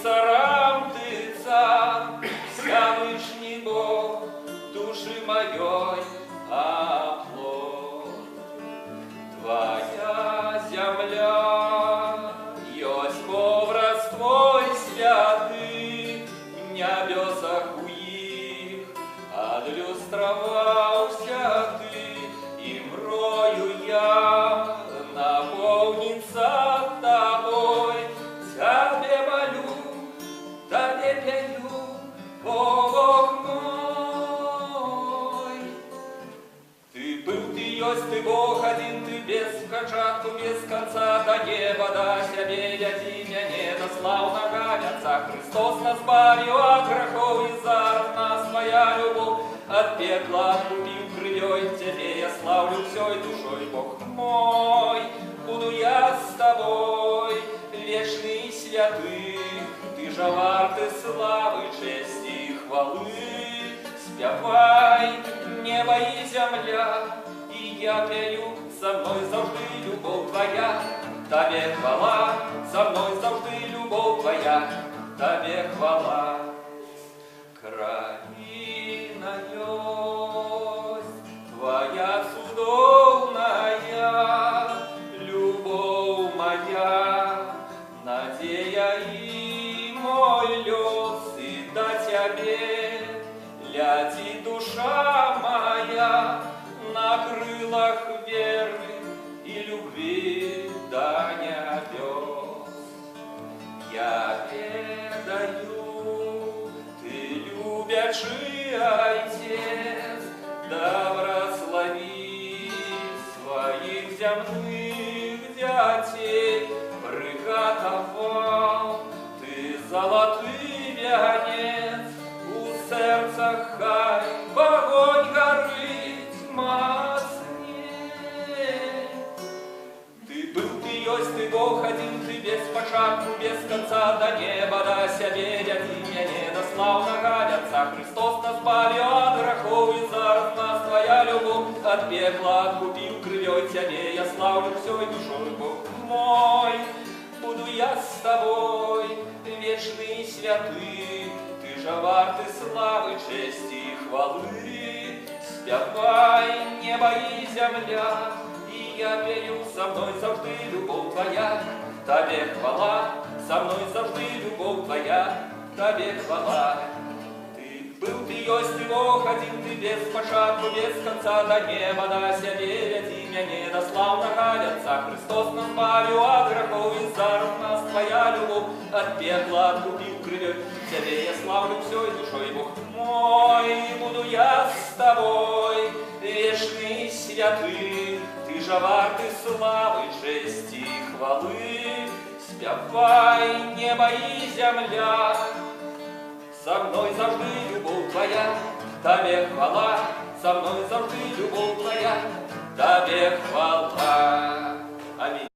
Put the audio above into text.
царам ты царь, Всевышний Бог души моей оплот. Твоя земля есть образ твой святый, в небесах у их отлюстровался ты, и мрою я наполнится тобой. Тебе молю, тебе пею, Бог мой. Ты был, ты есть, ты Бог один, ты без початку, без конца, до неба, до себе, яди меня, до славного Отца. Христос нас избавил от грехов, и за нас твоя любовь от пекла откупил крыльей. Тебе я славлю всей душой, Бог мой. Буду я с тобой, вечный святый, ты же варты славы, чести и хвалы. Спевай, небо и земля, и я пею, со мной завжди любовь твоя. Тебе хвала, со мной завжди любовь твоя. Тебе хвала. Країна ёсть твоя чудовная, любовь моя, надея и мой лёс, и до тебе летит душа моя на крылах веры и любви до небес. Я передаю, ты любящий Отец, да благослови своих земных детей. Приготовал ты золотый венец, у сердца хай в огонь горит масле. Ты был, ты есть, ты Бог один, ты без початку, без конца, до неба, до себе, яди меня, до славного Отца. Христос нас избавил от грехов, и за нас твоя любовь от пекла откупил крыльей. Тебе я славлю всей душой, Бог мой. Буду я с тобой, вечный святый, ты же варты славы, чести и хвалы. Спевай, небо и земля, и я пею, со мной завжди любовь твоя. Тебе хвала, со мной завжди любовь твоя. Тебе хвала. Ты был, ты есть, ты Бог один, ты без початку, без конца, до неба, до себе, яди меня, до славного Отца. Христос нас избавил от грехов, и за нас твоя любовь от пекла откупил крыльей. Тебе я славлю всей душой, Бог мой. Буду я с тобой, вечный святый, ты же варты славы, чести и хвалы. Спевай, небо и земля, со мной завжди любовь твоя. Тебе хвала, со мной завжди любовь твоя. Тебе хвала. Аминь.